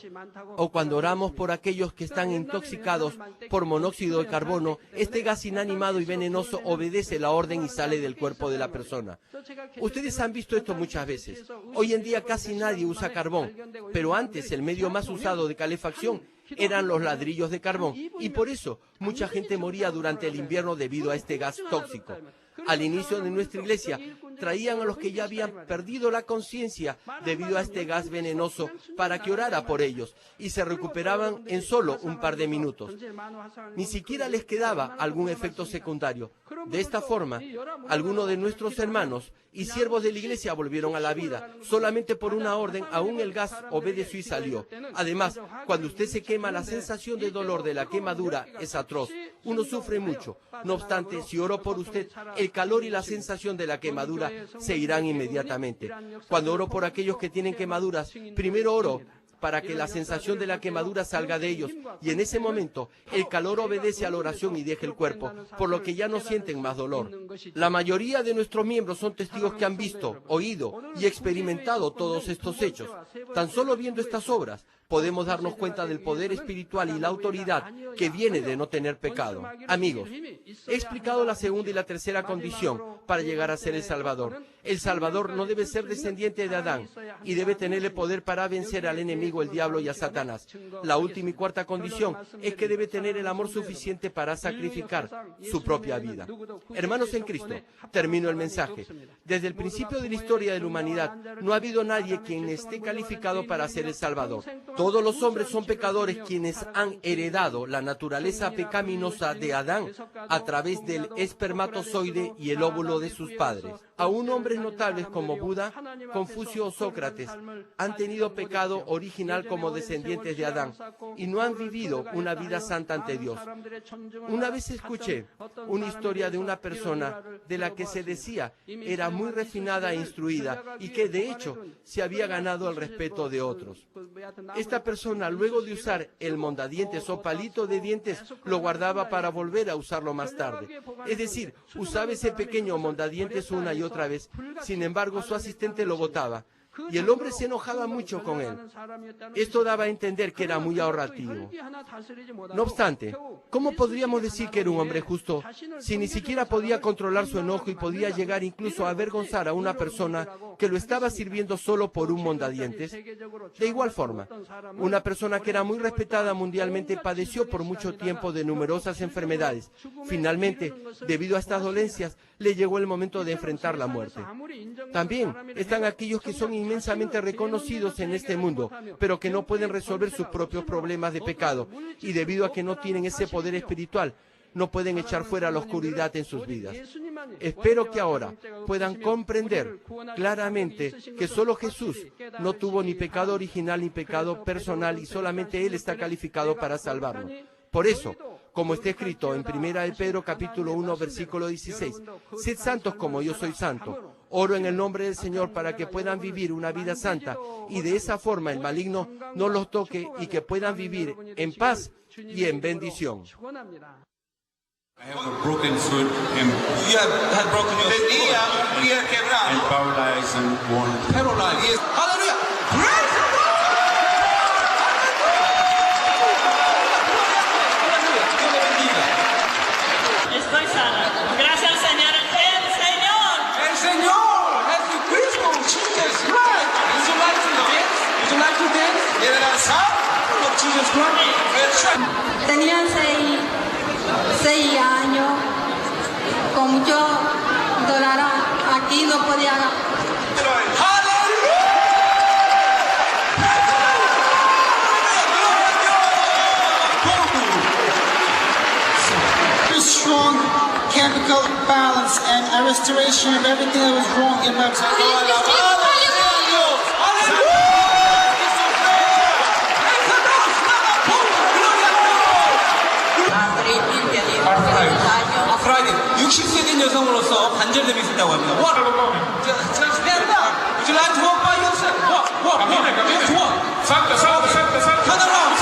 O cuando oramos por aquellos que están intoxicados por monóxido de carbono, este gas inanimado y venenoso obedece la orden y sale del cuerpo de la persona. Ustedes han visto esto muchas veces. Hoy en día casi nadie usa carbón, pero antes el medio más usado de calefacción eran los ladrillos de carbón, y por eso mucha gente moría durante el invierno debido a este gas tóxico. Al inicio de nuestra iglesia, traían a los que ya habían perdido la conciencia debido a este gas venenoso para que orara por ellos, y se recuperaban en solo un par de minutos. Ni siquiera les quedaba algún efecto secundario. De esta forma, algunos de nuestros hermanos y siervos de la iglesia volvieron a la vida. Solamente por una orden, aún el gas obedeció y salió. Además, cuando usted se quema, la sensación de dolor de la quemadura es atroz. Uno sufre mucho. No obstante, si oro por usted, el calor y la sensación de la quemadura se irán inmediatamente. Cuando oro por aquellos que tienen quemaduras, primero oro para que la sensación de la quemadura salga de ellos, y en ese momento el calor obedece a la oración y deja el cuerpo, por lo que ya no sienten más dolor. La mayoría de nuestros miembros son testigos que han visto, oído y experimentado todos estos hechos. Tan solo viendo estas obras, podemos darnos cuenta del poder espiritual y la autoridad que viene de no tener pecado. Amigos, he explicado la segunda y la tercera condición para llegar a ser el Salvador. El Salvador no debe ser descendiente de Adán y debe tener el poder para vencer al enemigo, el diablo y a Satanás. La última y cuarta condición es que debe tener el amor suficiente para sacrificar su propia vida. Hermanos en Cristo, termino el mensaje. Desde el principio de la historia de la humanidad, no ha habido nadie quien esté calificado para ser el Salvador. Todos los hombres son pecadores quienes han heredado la naturaleza pecaminosa de Adán a través del espermatozoide y el óvulo de sus padres. Aún hombres notables como Buda, Confucio o Sócrates han tenido pecado original como descendientes de Adán y no han vivido una vida santa ante Dios. Una vez escuché una historia de una persona de la que se decía era muy refinada e instruida y que de hecho se había ganado el respeto de otros. Esta persona, luego de usar el mondadientes o palito de dientes, lo guardaba para volver a usarlo más tarde. Es decir, usaba ese pequeño mondadientes una y otra vez. Sin embargo, su asistente lo botaba y el hombre se enojaba mucho con él. Esto daba a entender que era muy ahorrativo. No obstante, ¿cómo podríamos decir que era un hombre justo si ni siquiera podía controlar su enojo y podía llegar incluso a avergonzar a una persona que lo estaba sirviendo solo por un mondadientes? De igual forma, una persona que era muy respetada mundialmente padeció por mucho tiempo de numerosas enfermedades. Finalmente, debido a estas dolencias, le llegó el momento de enfrentar la muerte. También están aquellos que son inmensamente reconocidos en este mundo, pero que no pueden resolver sus propios problemas de pecado, y debido a que no tienen ese poder espiritual, no pueden echar fuera la oscuridad en sus vidas. Espero que ahora puedan comprender claramente que solo Jesús no tuvo ni pecado original ni pecado personal, y solamente Él está calificado para salvarnos. Por eso, como está escrito en 1 de Pedro capítulo 1 versículo 16, sed santos como yo soy santo. Oro en el nombre del Señor para que puedan vivir una vida santa y de esa forma el maligno no los toque y que puedan vivir en paz y en bendición. I have a broken foot and You have had broken your tenía quebrado. paralyzed and worn. Paralyzed. Yes. Hallelujah. Praise the Lord. then esperanza of Jesus Christ. Tenía 6 años, con mucho dolor aquí no podía. Strong chemical balance and a restoration of everything that was wrong in my 아프라이드 60세 된 여성으로서 관절염이 있었다고 합니다. What? Would you like to walk by yourself? Walk. Just walk. Salta. Turn around.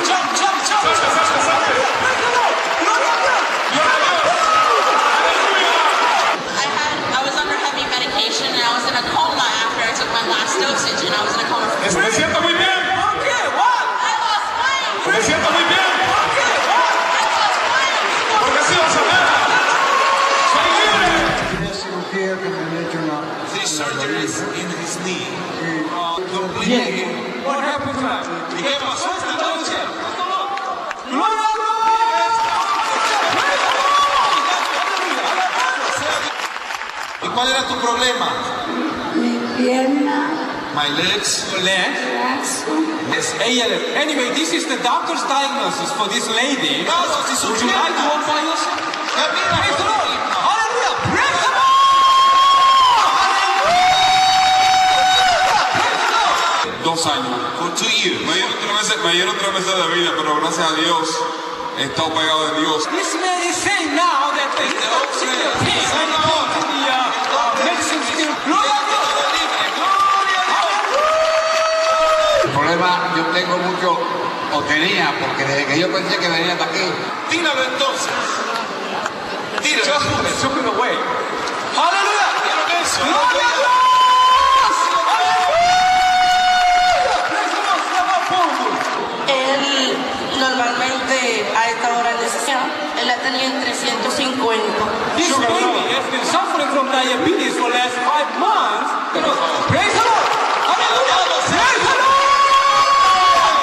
Jump. I was under heavy medication and I was in a coma after I took my last dosage and I was in a coma for Me siento muy bien. Okay, what? I lost weight. Me siento muy bien. Okay, what? I lost weight. Porque he sido sanado. Soy libre. These surgeries in his knee Completely. What happened to him? ¿Qué pasó esta noche? ¿Y cuál era tu problema? Mi pierna, My legs. Your leg? brazo. Yes, ALS. Anyway, this is the doctor's diagnosis for this lady. Caso si Would you like to walk by yourself? Camina Praise the por Lord. ti. Hallelujah. Praise the Lord. Hallelujah. 2 años. For 2 years. Me dieron 3 meses de vida, pero gracias a Dios he estado pegado de Dios. This man is saying now that the dogs in the pig and the dogs in the medicine still. Glory to God. El problema, yo tengo mucho, o tenía, porque desde que yo pensé que venía hasta aquí, Tíralo entonces. Tíralo. Took it away. Hallelujah. Tíralo eso. Glory to God. Praise the Lord. Step up forward. Él normalmente a esta hora necesita, él la tenía en 350. This baby has been suffering from diabetes for the last 5 months. Praise the Lord. Hallelujah. Praise the Lord.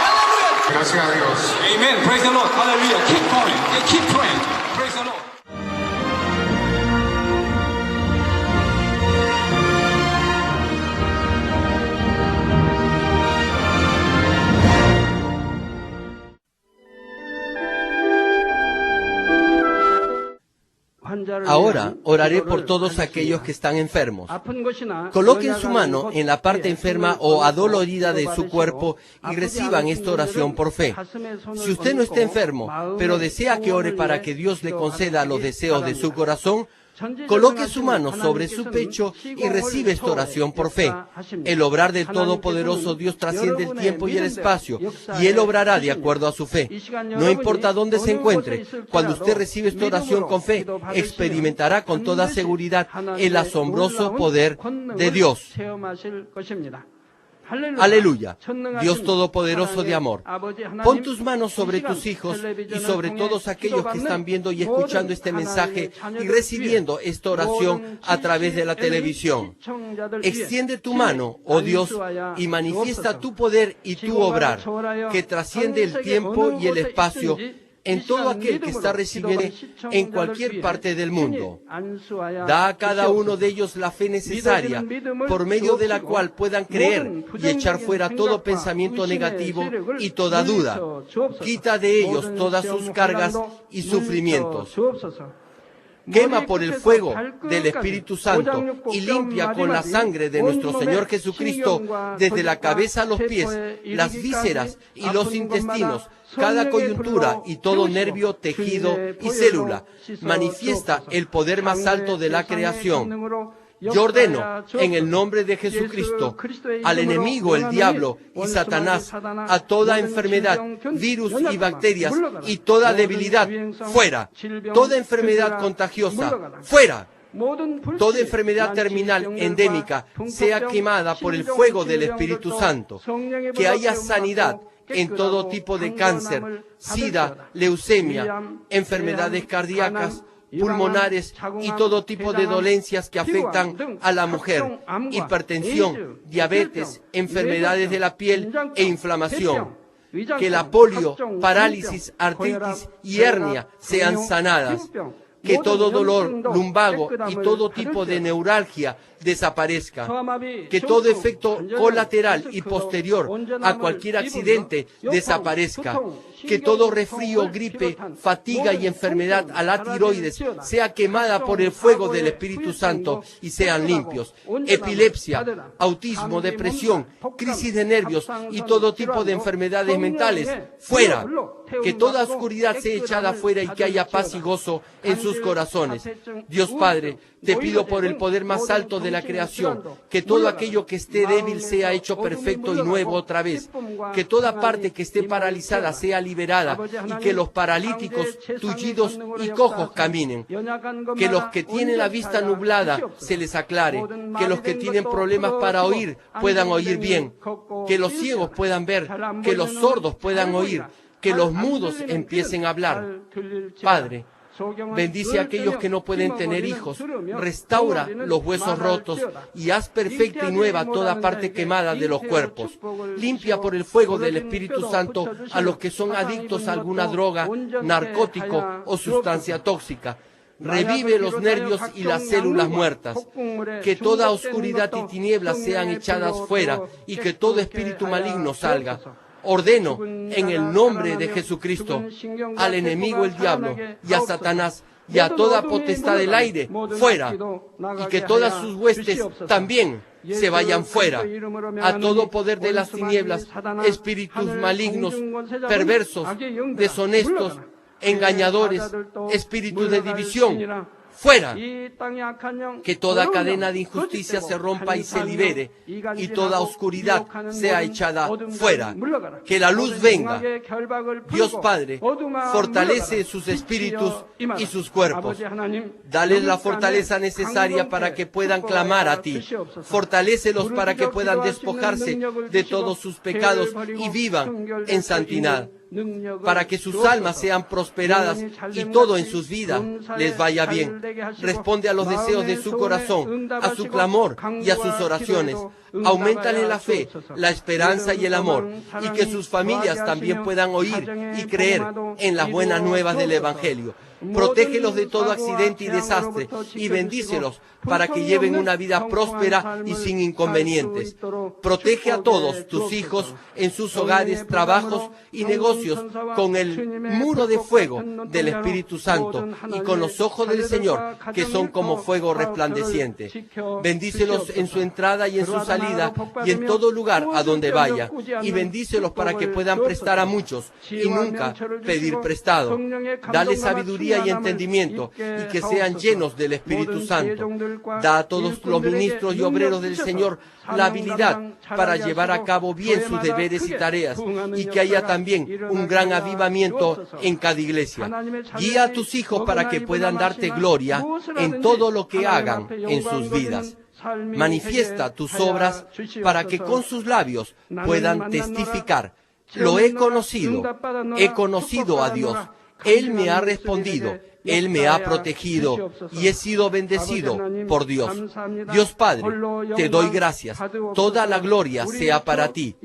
Hallelujah. Gracias a Dios. Amen. Praise the Lord. Hallelujah. Keep going. Keep praying. Praise the Lord. Ahora oraré por todos aquellos que están enfermos. Coloquen su mano en la parte enferma o adolorida de su cuerpo y reciban esta oración por fe. Si usted no está enfermo, pero desea que ore para que Dios le conceda los deseos de su corazón, coloque su mano sobre su pecho y recibe esta oración por fe. El obrar del Todopoderoso Dios trasciende el tiempo y el espacio, y Él obrará de acuerdo a su fe. No importa dónde se encuentre, cuando usted recibe esta oración con fe, experimentará con toda seguridad el asombroso poder de Dios. Aleluya, Dios Todopoderoso de amor. Pon tus manos sobre tus hijos y sobre todos aquellos que están viendo y escuchando este mensaje y recibiendo esta oración a través de la televisión. Extiende tu mano, oh Dios, y manifiesta tu poder y tu obrar, que trasciende el tiempo y el espacio, en todo aquel que está recibiendo en cualquier parte del mundo. Da a cada uno de ellos la fe necesaria, por medio de la cual puedan creer y echar fuera todo pensamiento negativo y toda duda. Quita de ellos todas sus cargas y sufrimientos. Quema por el fuego del Espíritu Santo y limpia con la sangre de nuestro Señor Jesucristo desde la cabeza a los pies, las vísceras y los intestinos, cada coyuntura y todo nervio, tejido y célula. Manifiesta el poder más alto de la creación. Yo ordeno, en el nombre de Jesucristo, al enemigo, el diablo y Satanás, a toda enfermedad, virus y bacterias y toda debilidad, fuera. Toda enfermedad contagiosa, fuera. Toda enfermedad terminal endémica sea quemada por el fuego del Espíritu Santo. Que haya sanidad en todo tipo de cáncer, sida, leucemia, enfermedades cardíacas, pulmonares y todo tipo de dolencias que afectan a la mujer, hipertensión, diabetes, enfermedades de la piel e inflamación. Que la polio, parálisis, artritis y hernia sean sanadas. Que todo dolor lumbago y todo tipo de neuralgia desaparezca. Que todo efecto colateral y posterior a cualquier accidente desaparezca. Que todo resfrío, gripe, fatiga y enfermedad a la tiroides sea quemada por el fuego del Espíritu Santo y sean limpios. Epilepsia, autismo, depresión, crisis de nervios y todo tipo de enfermedades mentales, fuera. Que toda oscuridad sea echada fuera y que haya paz y gozo en sus corazones. Dios Padre, te pido por el poder más alto de la creación, que todo aquello que esté débil sea hecho perfecto y nuevo otra vez. Que toda parte que esté paralizada sea liberada y que los paralíticos, tullidos y cojos caminen. Que los que tienen la vista nublada se les aclare. Que los que tienen problemas para oír puedan oír bien. Que los ciegos puedan ver. Que los sordos puedan oír. Que los mudos empiecen a hablar. Padre, bendice a aquellos que no pueden tener hijos, restaura los huesos rotos y haz perfecta y nueva toda parte quemada de los cuerpos. Limpia por el fuego del Espíritu Santo a los que son adictos a alguna droga, narcótico o sustancia tóxica. Revive los nervios y las células muertas. Que toda oscuridad y tinieblas sean echadas fuera y que todo espíritu maligno salga. Ordeno en el nombre de Jesucristo al enemigo el diablo y a Satanás y a toda potestad del aire fuera, y que todas sus huestes también se vayan fuera. A todo poder de las tinieblas, espíritus malignos, perversos, deshonestos, engañadores, espíritus de división, fuera. Que toda cadena de injusticia se rompa y se libere, y toda oscuridad sea echada fuera. Que la luz venga. Dios Padre, fortalece sus espíritus y sus cuerpos. Dales la fortaleza necesaria para que puedan clamar a ti. Fortalécelos para que puedan despojarse de todos sus pecados y vivan en santidad. Para que sus almas sean prosperadas y todo en sus vidas les vaya bien. Responde a los deseos de su corazón, a su clamor y a sus oraciones. Auméntale la fe, la esperanza y el amor, y que sus familias también puedan oír y creer en las buenas nuevas del Evangelio. Protégelos de todo accidente y desastre y bendícelos para que lleven una vida próspera y sin inconvenientes. Protege a todos tus hijos en sus hogares, trabajos y negocios con el muro de fuego del Espíritu Santo y con los ojos del Señor que son como fuego resplandeciente. Bendícelos en su entrada y en su salida y en todo lugar a donde vaya, y bendícelos para que puedan prestar a muchos y nunca pedir prestado. Dale sabiduría y entendimiento y que sean llenos del Espíritu Santo. Da a todos los ministros y obreros del Señor la habilidad para llevar a cabo bien sus deberes y tareas, y que haya también un gran avivamiento en cada iglesia. Guía a tus hijos para que puedan darte gloria en todo lo que hagan en sus vidas. Manifiesta tus obras para que con sus labios puedan testificar: lo he conocido a Dios. Él me ha respondido, Él me ha protegido y he sido bendecido por Dios. Dios Padre, te doy gracias. Toda la gloria sea para ti.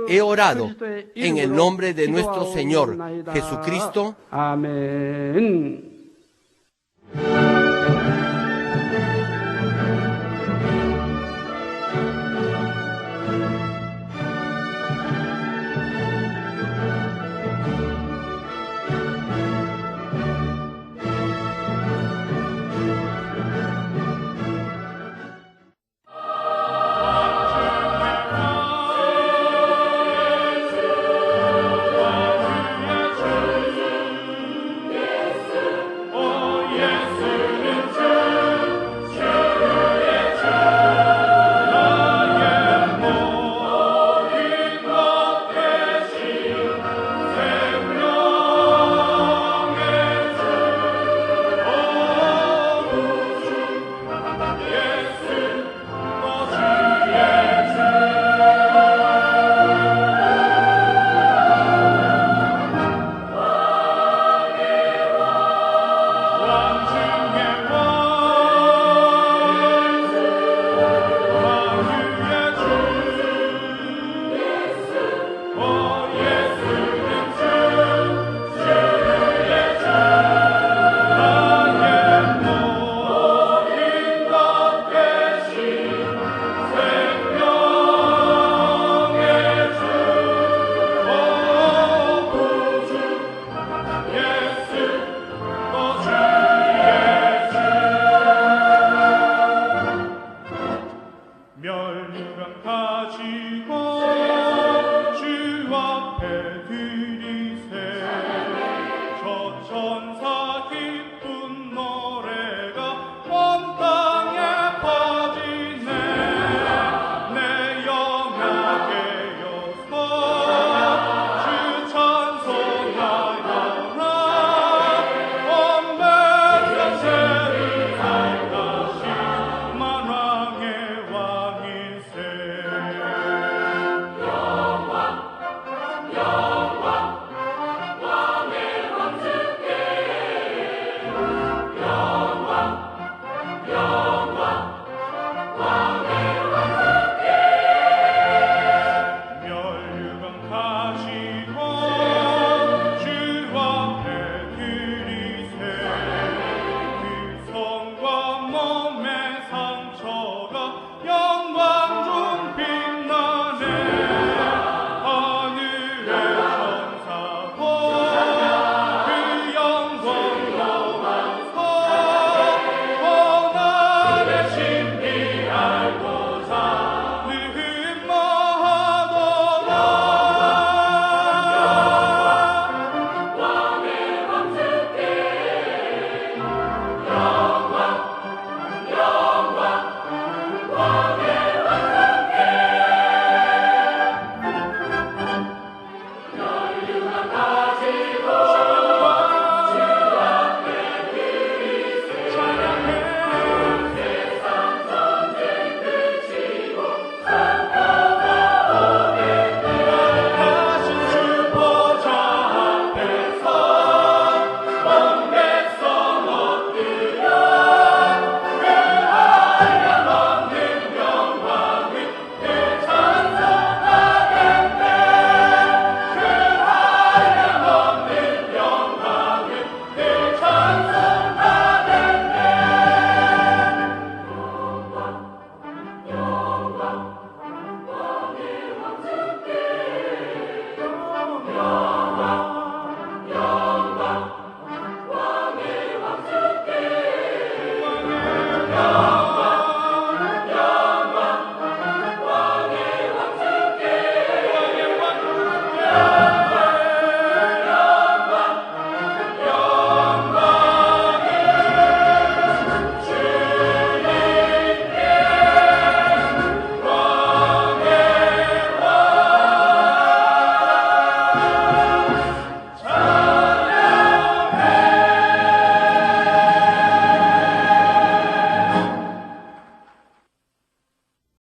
He orado en el nombre de nuestro Señor Jesucristo. Amén.